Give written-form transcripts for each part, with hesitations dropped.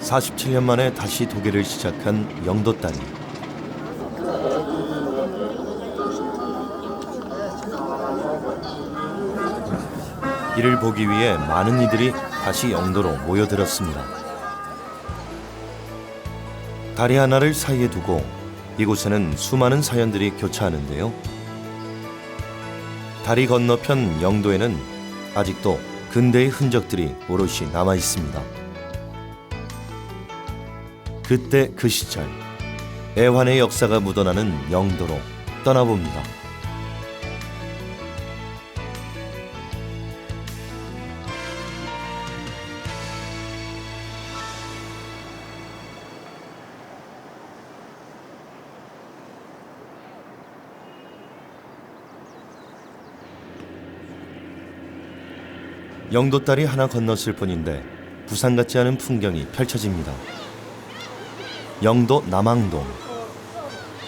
47년 만에 다시 도계를 시작한 영도다리. 이를 보기 위해 많은 이들이 다시 영도로 모여들었습니다. 다리 하나를 사이에 두고 이곳에는 수많은 사연들이 교차하는데요. 다리 건너편 영도에는 아직도 근대의 흔적들이 오롯이 남아 있습니다. 그때 그 시절, 애환의 역사가 묻어나는 영도로 떠나봅니다. 영도다리 하나 건넜을 뿐인데 부산 같지 않은 풍경이 펼쳐집니다. 영도 남항동.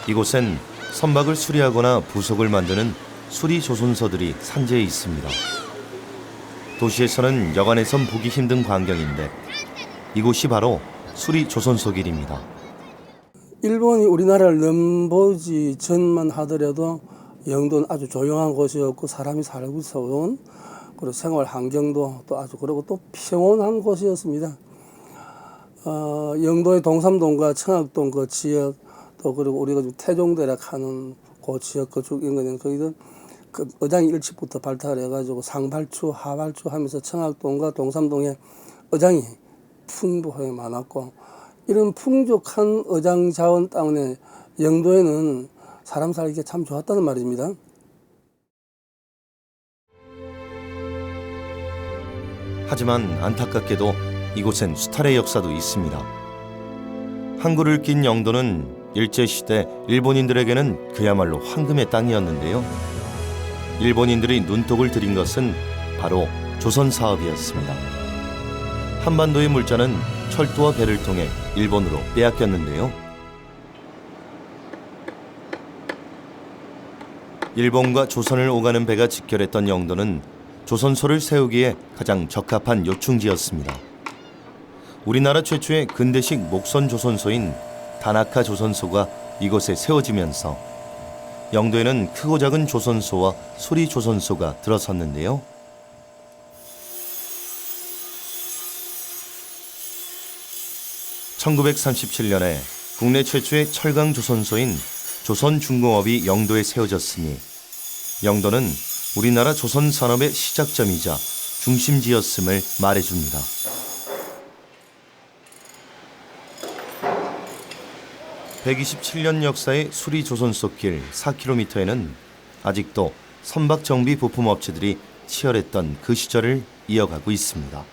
이곳엔 선박을 수리하거나 부속을 만드는 수리 조선소들이 산재해 있습니다. 도시에서는 여간해선 보기 힘든 광경인데 이곳이 바로 수리 조선소 길입니다. 일본이 우리나라를 넘보지 전만 하더라도 영도는 아주 조용한 곳이었고 사람이 살고 있어온 그리고 생활 환경도 또 아주 그리고 또 평온한 곳이었습니다. 영도의 동삼동과 청학동 그 지역 또 그리고 우리가 지금 태종대락 하는 그 지역 그쪽 인근에는 거기는 그 어장이 일찍부터 발달을 해가지고 상발주, 하발주 하면서 청학동과 동삼동에 어장이 풍부하게 많았고 이런 풍족한 어장 자원 때문에 영도에는 사람 살기가 참 좋았다는 말입니다. 하지만 안타깝게도 이곳엔 수탈의 역사도 있습니다. 항구를 낀 영도는 일제시대 일본인들에게는 그야말로 황금의 땅이었는데요. 일본인들이 눈독을 들인 것은 바로 조선 사업이었습니다. 한반도의 물자는 철도와 배를 통해 일본으로 빼앗겼는데요. 일본과 조선을 오가는 배가 직결했던 영도는 조선소를 세우기에 가장 적합한 요충지였습니다. 우리나라 최초의 근대식 목선 조선소인 다나카 조선소가 이곳에 세워지면서 영도에는 크고 작은 조선소와 수리 조선소가 들어섰는데요. (1937년에) 국내 최초의 철강 조선소인 조선중공업이 영도에 세워졌으니 영도는 우리나라 조선 산업의 시작점이자 중심지였음을 말해줍니다. (127년) 역사의 수리 조선소 길 4km에는 아직도 선박 정비 부품 업체들이 치열했던 그 시절을 이어가고 있습니다.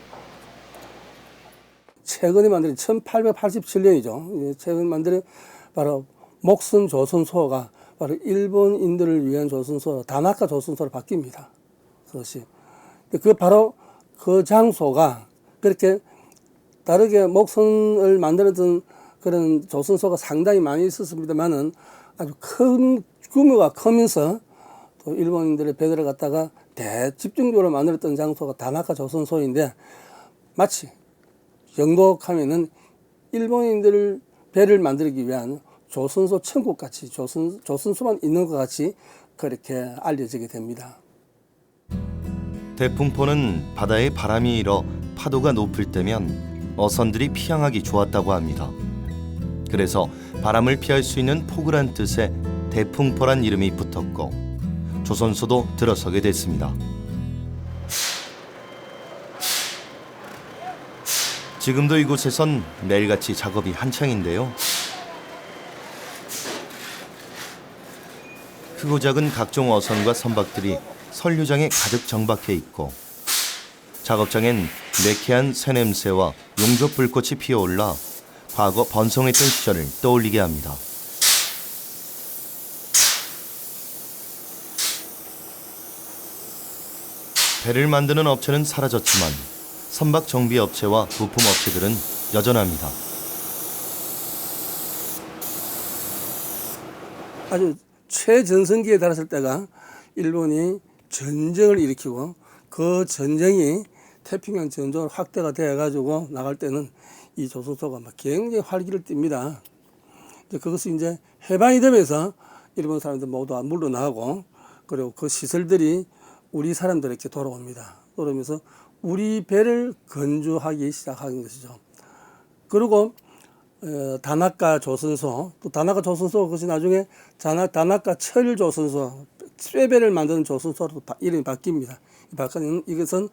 최근에 만든 1887년이죠. 최근에 만든 바로 목선 조선소가 바로 일본인들을 위한 조선소, 다나카 조선소로 바뀝니다. 그것이. 바로 그 장소가 그렇게 다르게 목선을 만들었던 그런 조선소가 상당히 많이 있었습니다만은 아주 큰 규모가 크면서 또 일본인들의 배들을 갖다가 대집중적으로 만들었던 장소가 다나카 조선소인데 마치 영도하면은 일본인들 배를 만들기 위한 조선소 천국같이 조선소만 있는 것 같이 그렇게 알려지게 됩니다. 대풍포는 바다에 바람이 일어 파도가 높을 때면 어선들이 피항하기 좋았다고 합니다. 그래서 바람을 피할 수 있는 포구란 뜻의 대풍포란 이름이 붙었고 조선소도 들어서게 됐습니다. 지금도 이곳에선 매일같이 작업이 한창인데요. 크고 작은 각종 어선과 선박들이 선류장에 가득 정박해 있고 작업장엔 매캐한 새냄새와 용접 불꽃이 피어올라 과거 번성했던 시절을 떠올리게 합니다. 배를 만드는 업체는 사라졌지만 선박 정비 업체와 부품 업체들은 여전합니다. 아주 최전성기에 달했을 때가 일본이 전쟁을 일으키고 그 전쟁이 태평양 전적으로 확대가 되어가지고 나갈 때는 이 조선소가 막 굉장히 활기를 띱니다. 이제 그것이 이제 해방이 되면서 일본 사람들 모두 물러나고 그리고 그 시설들이 우리 사람들에게 돌아옵니다. 그러면서 우리 배를 건조하기 시작하는 것이죠. 그리고 다나카 조선소, 또 다나카 조선소 그것이 나중에 다나카 철 조선소, 쇠배를 만드는 조선소로 이름이 바뀝니다. 이것은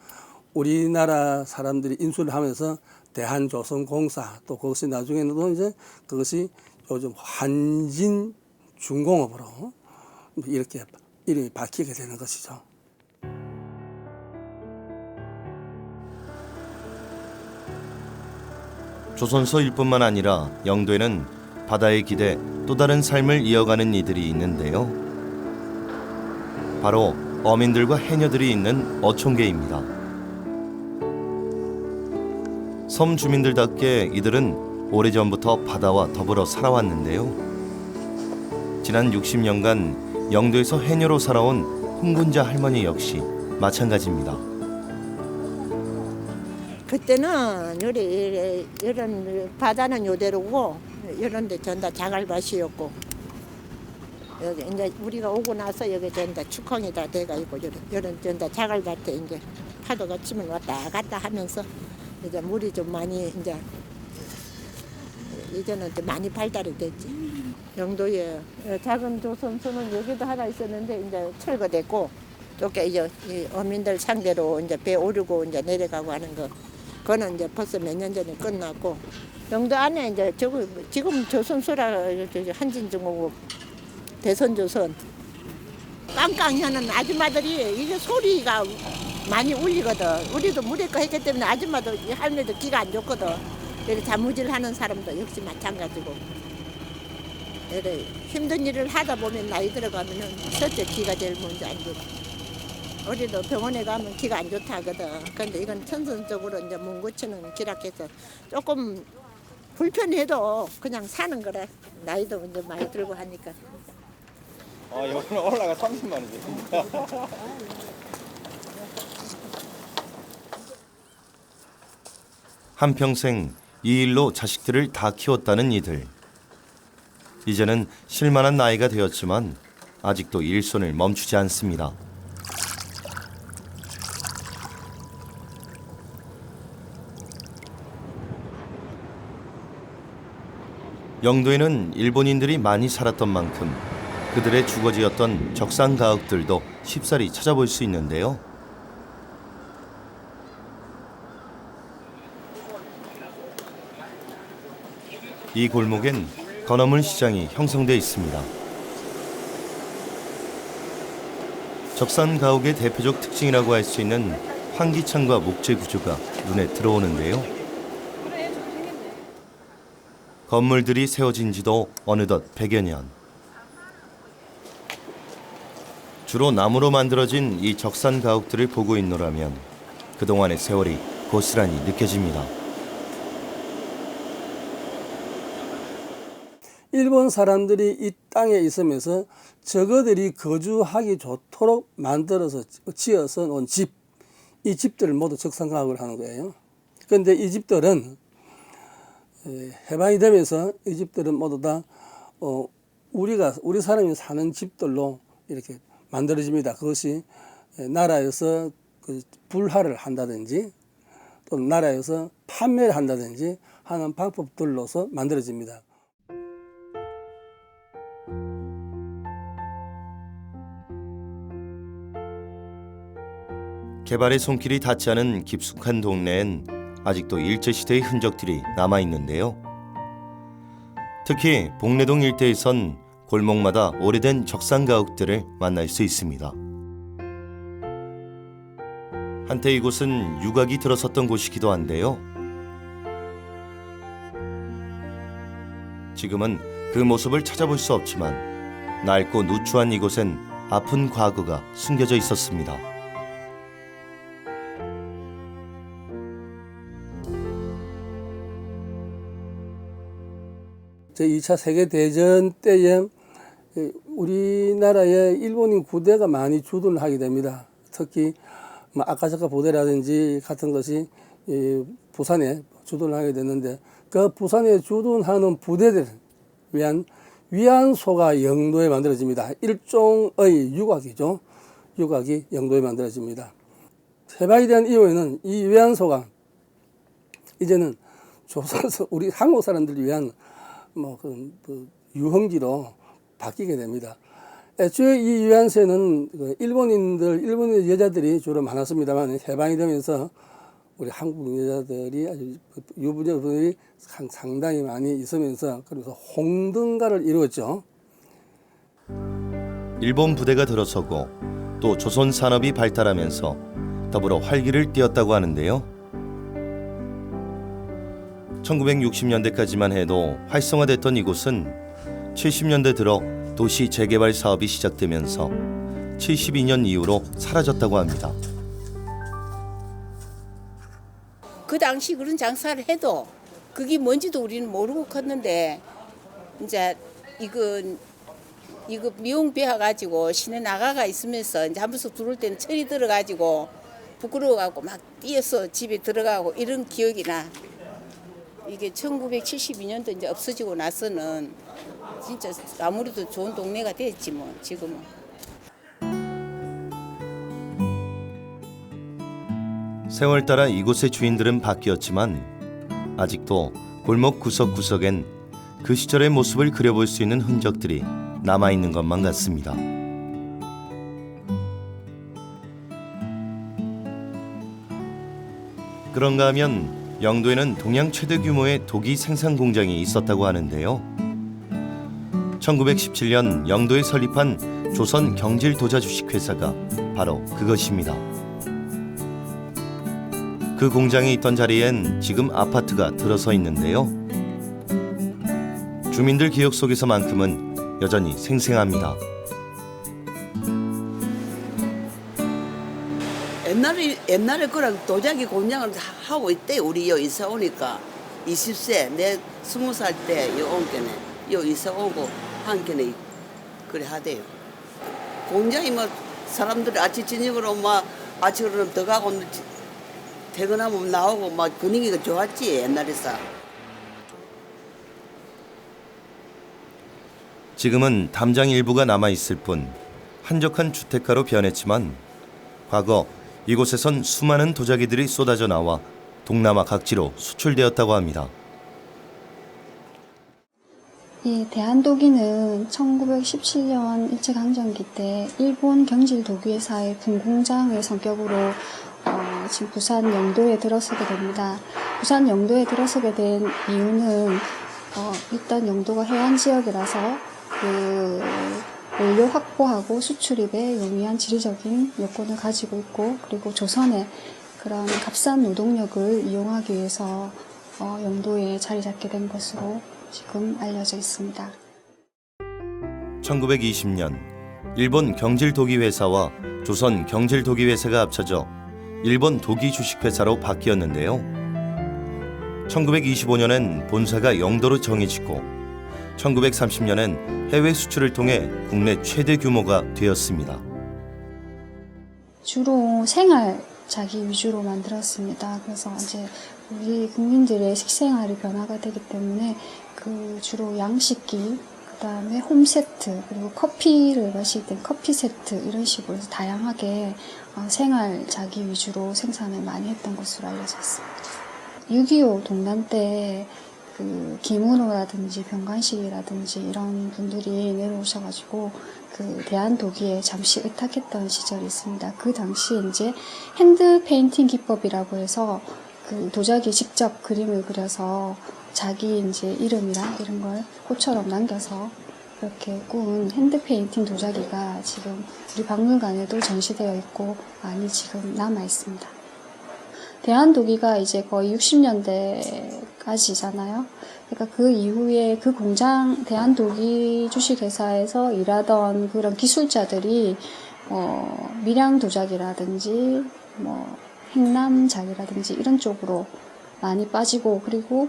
우리나라 사람들이 인수를 하면서 대한조선공사, 또 그것이 나중에는 이제 그것이 요즘 한진중공업으로 이렇게 이름이 바뀌게 되는 것이죠. 조선소일 뿐만 아니라 영도에는 바다에 기대 또 다른 삶을 이어가는 이들이 있는데요. 바로 어민들과 해녀들이 있는 어촌계입니다. 섬 주민들답게 이들은 오래전부터 바다와 더불어 살아왔는데요. 지난 60년간 영도에서 해녀로 살아온 홍군자 할머니 역시 마찬가지입니다. 그때는 이런 바다는 요대로고 이런 데 전다 자갈밭이었고 여기 이제 우리가 오고 나서 여기 전다 축항이 다 돼가 있고 이런 전다 자갈밭에 이제 파도가 치면 왔다 갔다 하면서 이제 물이 좀 많이 이제 이제는 좀 많이 발달이 됐지. 영도에 작은 조선소는 여기도 하나 있었는데 이제 철거됐고 또 이제 이 어민들 상대로 이제 배 오르고 이제 내려가고 하는 거. 그거는 이제 벌써 몇 년 전에 끝났고 영도 안에 이제 지금 조선소라 한진중공업 대선조선 깡깡 하는 아줌마들이 이게 소리가 많이 울리거든. 우리도 무례가 했기 때문에 아줌마도 할머니도 귀가 안 좋거든. 이렇게 자무질하는 사람도 역시 마찬가지고. 이렇게 힘든 일을 하다 보면 나이 들어가면은 첫째 귀가 제일 먼저 안 좋고. 우리도 병원에 가면 귀가 안 좋다 하거든. 근데 이건 천선적으로 이제 문 고치는 기락해서 조금 불편해도 그냥 사는 거래. 나이도 이제 많이 들고 하니까. 여기는 올라가 30만 원이지. 한평생 이 일로 자식들을 다 키웠다는 이들. 이제는 쉴만한 나이가 되었지만 아직도 일손을 멈추지 않습니다. 영도에는 일본인들이 많이 살았던 만큼 그들의 주거지였던 적산가옥들도 쉽사리 찾아볼 수 있는데요. 이 골목엔 건어물 시장이 형성돼 있습니다. 적산가옥의 대표적 특징이라고 할 수 있는 환기창과 목재 구조가 눈에 들어오는데요. 건물들이 세워진 지도 어느덧 100여 년. 주로 나무로 만들어진 이 적산 가옥들을 보고 있노라면 그동안의 세월이 고스란히 느껴집니다. 일본 사람들이 이 땅에 있으면서 저거들이 거주하기 좋도록 만들어서 지어서 놓은 집, 이 집들을 모두 적산가옥을 하는 거예요. 그런데 이 집들은 해방이 되면서 이 집들은 모두 다 우리 사람이 사는 집들로 이렇게 만들어집니다. 그것이 나라에서 불화를 한다든지 또 나라에서 판매를 한다든지 하는 방법들로서 만들어집니다. 개발의 손길이 닿지 않은 깊숙한 동네엔 아직도 일제시대의 흔적들이 남아있는데요. 특히 봉래동 일대에선 골목마다 오래된 적산가옥들을 만날 수 있습니다. 한때 이곳은 유곽이 들어섰던 곳이기도 한데요. 지금은 그 모습을 찾아볼 수 없지만 낡고 누추한 이곳엔 아픈 과거가 숨겨져 있었습니다. 제2차 세계대전 때에 우리나라에 일본인 부대가 많이 주둔을 하게 됩니다. 특히 아카사카 부대라든지 같은 것이 부산에 주둔을 하게 됐는데 그 부산에 주둔하는 부대들 위한 위안소가 영도에 만들어집니다. 일종의 유곽이죠. 유곽이 영도에 만들어집니다. 해방에 대한 이후에는 이 위안소가 이제는 조선소 우리 한국 사람들을 위한 그 유흥지로 바뀌게 됩니다. 애초에 이 위안소에는 일본인 여자들이 주로 많았습니다만 해방이 되면서 우리 한국 여자들이 아주 유부녀분들이 상당히 많이 있으면서 그래서 홍등가를 이루었죠. 일본 부대가 들어서고 또 조선 산업이 발달하면서 더불어 활기를 띠었다고 하는데요. 1960년대까지만 해도 활성화됐던 이곳은 70년대 들어 도시 재개발 사업이 시작되면서 72년 이후로 사라졌다고 합니다. 그 당시 그런 장사를 해도 그게 뭔지도 우리는 모르고 컸는데 이제 이거 미용 배워 가지고 시내 나가가 있으면서 이제 한 번씩 들어올 때는 철이 들어가지고 부끄러워갖고 막 뛰어서 집에 들어가고 이런 기억이 나. 이게 1972년도 이제 없어지고 나서는 진짜 아무래도 좋은 동네가 됐지 뭐 지금은. 세월 따라 이곳의 주인들은 바뀌었지만 아직도 골목 구석구석엔 그 시절의 모습을 그려볼 수 있는 흔적들이 남아있는 것만 같습니다. 그런가 하면 영도에는 동양 최대 규모의 도기 생산 공장이 있었다고 하는데요. 1917년 영도에 설립한 조선 경질 도자 주식회사가 바로 그것입니다. 그 공장이 있던 자리엔 지금 아파트가 들어서 있는데요. 주민들 기억 속에서만큼은 여전히 생생합니다. 옛날에 그런 도자기 공장을 하고 있대. 우리 요 이사 오니까 20세 내 20살 때 요 온 게네 요 이사 오고 한 게네 그래 하대요. 공장이 뭐 사람들이 아침 저녁으로 막 아침으로 더 가고 퇴근하면 나오고 막 분위기가 좋았지 옛날에서. 지금은 담장 일부가 남아있을 뿐 한적한 주택가로 변했지만 과거 이곳에선 수많은 도자기들이 쏟아져 나와 동남아 각지로 수출되었다고 합니다. 이 대한도기는 1917년 일제강점기 때 일본 경질도기회사의 분공장의 성격으로 지금 부산 영도에 들어서게 됩니다. 부산 영도에 들어서게 된 이유는 일단 영도가 해안 지역이라서 그 원료 확보하고 수출입에 용이한 지리적인 요건을 가지고 있고, 그리고 조선의 그런 값싼 노동력을 이용하기 위해서 영도에 자리 잡게 된 것으로 지금 알려져 있습니다. 1920년 일본 경질도기회사와 조선 경질도기회사가 합쳐져 일본 도기주식회사로 바뀌었는데요. 1925년엔 본사가 영도로 정해지고 1930년엔 해외 수출을 통해 국내 최대 규모가 되었습니다. 주로 생활 자기 위주로 만들었습니다. 그래서 이제 우리 국민들의 식생활이 변화가 되기 때문에 그 주로 양식기, 그다음에 홈세트, 그리고 커피를 마실 때 커피 세트 이런 식으로 해서 다양하게 생활 자기 위주로 생산을 많이 했던 것으로 알려져 있습니다. 6.25 동란 때 그 김은호라든지 병관식이라든지 이런 분들이 내려오셔가지고 그 대한도기에 잠시 의탁했던 시절이 있습니다. 그 당시에 이제 핸드 페인팅 기법이라고 해서 그 도자기에 직접 그림을 그려서 자기 이제 이름이랑 이런 걸 꽃처럼 남겨서 그렇게 꾸은 핸드 페인팅 도자기가 지금 우리 박물관에도 전시되어 있고 많이 지금 남아 있습니다. 대한도기가 이제 거의 60년대까지잖아요. 그러니까 그 이후에 그 공장 대한도기 주식회사에서 일하던 그런 기술자들이 밀양 도자기라든지 뭐 행남작이라든지 이런 쪽으로 많이 빠지고, 그리고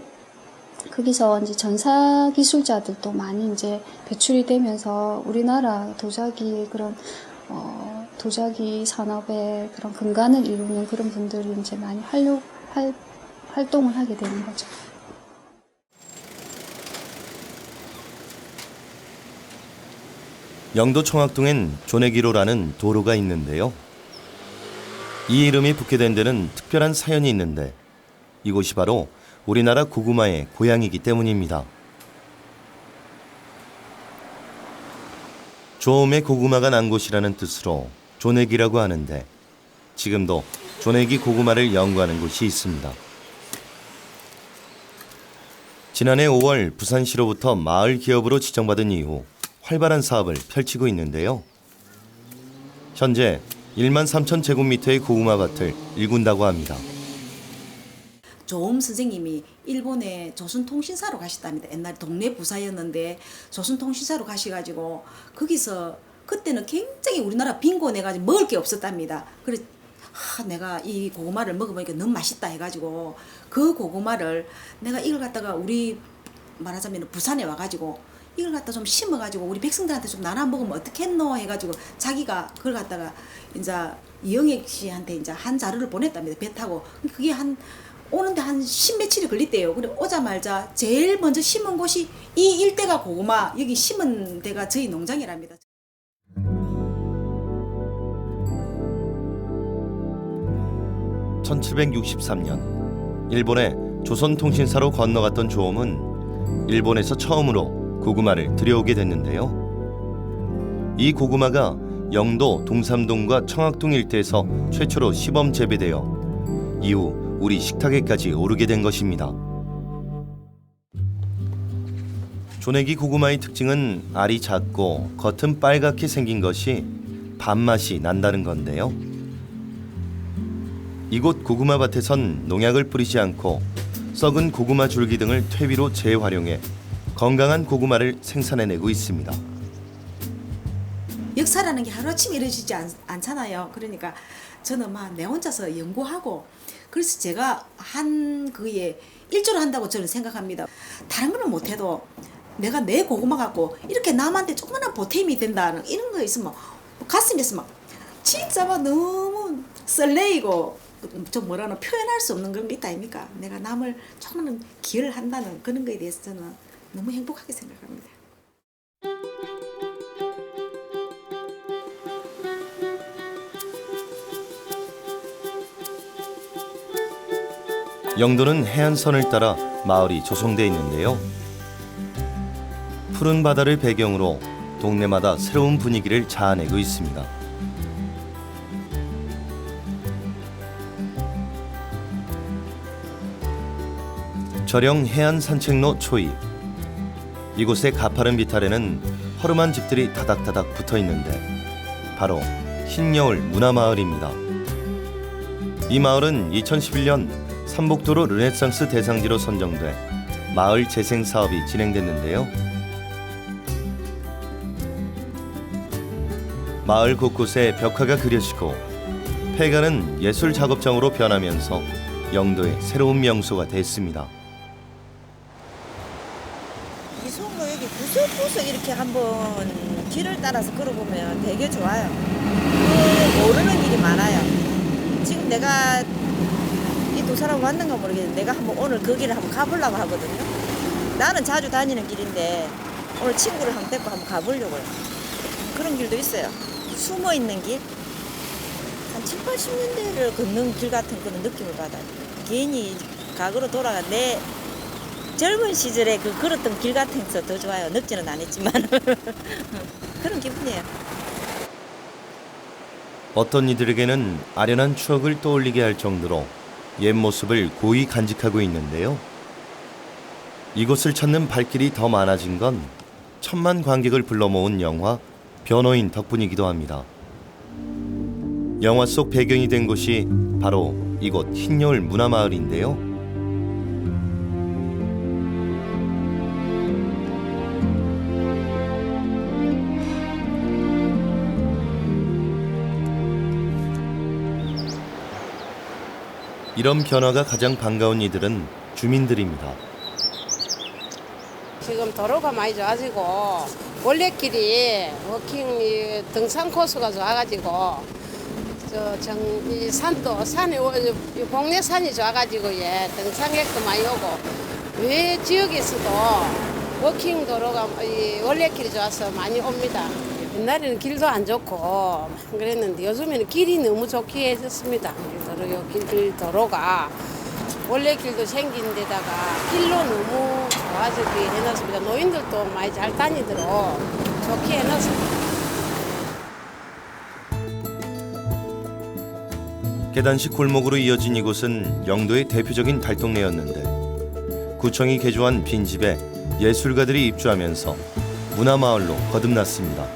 거기서 이제 전사 기술자들도 많이 이제 배출이 되면서 우리나라 도자기의 그런 도자기 산업의 그런 근간을 이루는 그런 분들이 이제 많이 활동을 하게 되는 거죠. 영도 청학동엔 조내기로라는 도로가 있는데요. 이 이름이 붙게 된 데는 특별한 사연이 있는데 이곳이 바로 우리나라 고구마의 고향이기 때문입니다. 조음의 고구마가 난 곳이라는 뜻으로 조내기라고 하는데 지금도 조내기 고구마를 연구하는 곳이 있습니다. 지난해 5월 부산시로부터 마을 기업으로 지정받은 이후 활발한 사업을 펼치고 있는데요. 현재 1만 3천 제곱미터의 고구마 밭을 일군다고 합니다. 조음 선생님이 일본에 조선통신사로 가셨답니다. 옛날 동네 부사였는데 조선통신사로 가셔가지고 거기서 그때는 굉장히 우리나라 빈곤해가지고 먹을 게 없었답니다. 그래서 내가 이 고구마를 먹어보니까 너무 맛있다 해가지고 그 고구마를 내가 이걸 갖다가 우리 말하자면 부산에 와가지고 이걸 갖다 좀 심어가지고 우리 백성들한테 좀 나눠 먹으면 어떻겠노 해가지고 자기가 그걸 갖다가 이제 이영애 씨한테 이제 한 자루를 보냈답니다. 배 타고. 그게 오는데 한 10며칠이 걸렸대요. 그래 오자마자 제일 먼저 심은 곳이 이 일대가 고구마 여기 심은 데가 저희 농장이랍니다. (1763년) 일본의 조선통신사로 건너갔던 조음은 일본에서 처음으로 고구마를 들여오게 됐는데요. 이 고구마가 영도 동삼동과 청학동 일대에서 최초로 시범 재배되어 이후 우리 식탁에까지 오르게 된 것입니다. 조내기 고구마의 특징은 알이 작고 겉은 빨갛게 생긴 것이 밥맛이 난다는 건데요. 이곳 고구마 밭에선 농약을 뿌리지 않고 썩은 고구마 줄기 등을 퇴비로 재활용해 건강한 고구마를 생산해내고 있습니다. 역사라는 게 하루아침에 이루어지지 않잖아요. 그러니까 저는 막 내 혼자서 연구하고 그래서 제가 한 그에 일조를 한다고 저는 생각합니다. 다른 거는 못해도 내가 내 고구마 갖고 이렇게 남한테 조그마한 보탬이 된다는 이런 거 있으면 가슴에서 막 진짜 막 너무 설레이고 좀 뭐라나 표현할 수 없는 그런 게 있다 아닙니까? 내가 남을 조그마한 기여를 한다는 그런 거에 대해서 저는 너무 행복하게 생각합니다. 영도는 해안선을 따라 마을이 조성되어 있는데요. 푸른 바다를 배경으로 동네마다 새로운 분위기를 자아내고 있습니다. 저령 해안 산책로 초입. 이곳의 가파른 비탈에는 허름한 집들이 다닥다닥 붙어 있는데 바로 흰여울 문화마을입니다. 이 마을은 2011년 삼복도로 르네상스 대상지로 선정돼 마을 재생 사업이 진행됐는데요. 마을 곳곳에 벽화가 그려지고 폐가는 예술 작업장으로 변하면서 영도의 새로운 명소가 됐습니다. 이 송로 여기 구석구석 이렇게 한번 길을 따라서 걸어보면 되게 좋아요. 모르는 길이 많아요. 지금 내가 이 두 사람 왔는가 모르겠는데 내가 한번 오늘 그 길을 한번 가보려고 하거든요. 나는 자주 다니는 길인데 오늘 친구를 한번 데리고 한번 가보려고요. 그런 길도 있어요. 숨어 있는 길. 한 7, 80년대를 걷는 길 같은 그런 느낌을 받아요. 괜히 과거로 돌아가 내 젊은 시절에 그 걸었던 길 같아서 더 좋아요. 늙지는 않았지만 그런 기분이에요. 어떤 이들에게는 아련한 추억을 떠올리게 할 정도로 옛 모습을 고이 간직하고 있는데요. 이곳을 찾는 발길이 더 많아진 건 천만 관객을 불러 모은 영화 변호인 덕분이기도 합니다. 영화 속 배경이 된 곳이 바로 이곳 흰여울 문화마을인데요. 이런 변화가 가장 반가운 이들은 주민들입니다. 지금 도로가 많이 좋아지고 올레길이 워킹 등산 코스가 좋아가지고 이 산도 산이 동네 산이 좋아가지고 예 등산객도 많이 오고 외 지역에서도 워킹 도로가 원래 길이 좋아서 많이 옵니다. 옛날에는 길도 안 좋고 그랬는데 요즘에는 길이 너무 좋게 해졌습니다. 도로가 원래 길도 생긴 데다가 길로 너무 좋아지게 해놨습니다. 노인들도 많이 잘 다니도록 좋게 해놨습니다. 계단식 골목으로 이어진 이곳은 영도의 대표적인 달동네였는데 구청이 개조한 빈집에 예술가들이 입주하면서 문화마을로 거듭났습니다.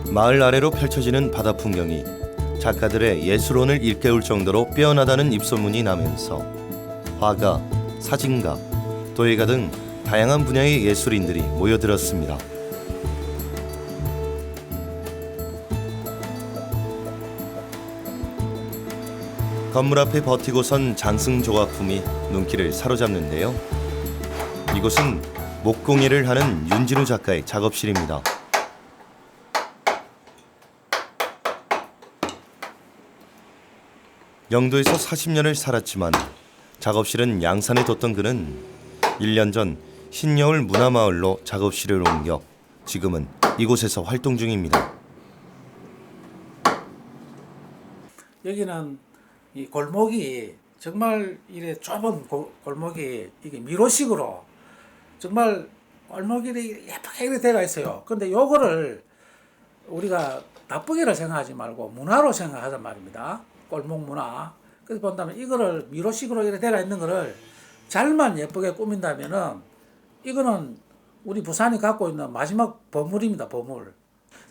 마을 아래로 펼쳐지는 바다 풍경이 작가들의 예술혼을 일깨울 정도로 빼어나다는 입소문이 나면서 화가, 사진가, 도예가 등 다양한 분야의 예술인들이 모여들었습니다. 건물 앞에 버티고 선 장승 조각품이 눈길을 사로잡는데요. 이곳은 목공예를 하는 윤진우 작가의 작업실입니다. 영도에서 40년을 살았지만 작업실은 양산에 뒀던 그는 1년 전 흰여울 문화마을로 작업실을 옮겨 지금은 이곳에서 활동 중입니다. 여기는 이 골목이 정말 이래 좁은 골목이 이게 미로식으로 정말 골목이 예쁘게 이렇게 되어 있어요. 근데 요거를 우리가 나쁘게를 생각하지 말고 문화로 생각하자 말입니다. 골목 문화. 그래서 본다면 이거를 미로식으로 이렇게 되어 있는 거를 잘만 예쁘게 꾸민다면은 이거는 우리 부산이 갖고 있는 마지막 보물입니다. 보물.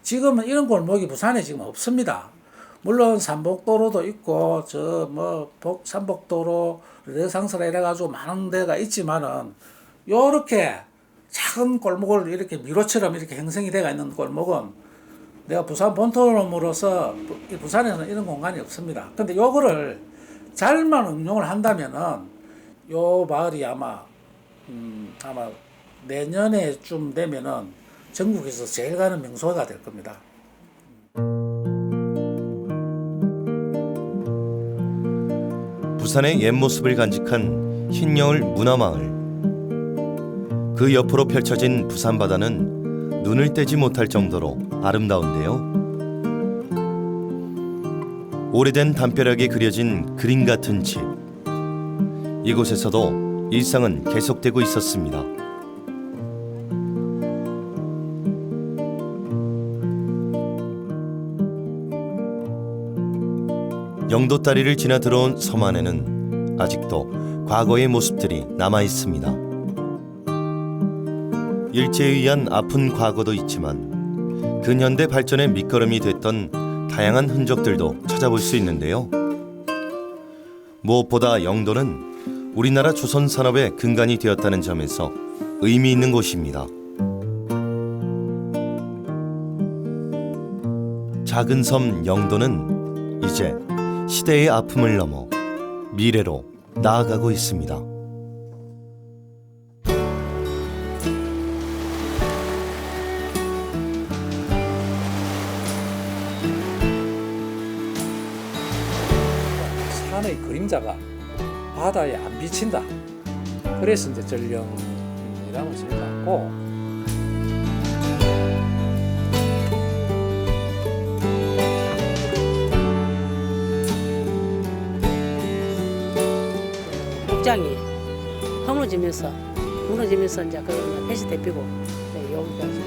지금은 이런 골목이 부산에 지금 없습니다. 물론 삼복도로도 있고 삼복도로 르네상스라 이래가지고 많은 데가 있지만은 요렇게 작은 골목을 이렇게 미로처럼 이렇게 형성이 되어 있는 골목은 내가 부산 본토로서 부산에는 이런 공간이 없습니다. 근데 요거를 잘만 응용을 한다면은 요 마을이 아마 내년에쯤 되면은 전국에서 제일 가는 명소가 될 겁니다. 부산의 옛 모습을 간직한 흰여울 문화마을. 그 옆으로 펼쳐진 부산 바다는 눈을 떼지 못할 정도로 아름다운데요. 오래된 담벼락에 그려진 그림 같은 집. 이곳에서도 일상은 계속되고 있었습니다. 영도 다리를 지나 들어온 섬 안에는 아직도 과거의 모습들이 남아 있습니다. 일제에 의한 아픈 과거도 있지만 근현대 발전의 밑거름이 됐던 다양한 흔적들도 찾아볼 수 있는데요. 무엇보다 영도는 우리나라 조선 산업의 근간이 되었다는 점에서 의미 있는 곳입니다. 작은 섬 영도는 이제 시대의 아픔을 넘어 미래로 나아가고 있습니다. 산의 그림자가 바다에 안 비친다. 그래서 이제 전령이라고 생각하고 목장이 무너지면서 이제 그 폐시 대피고 여기가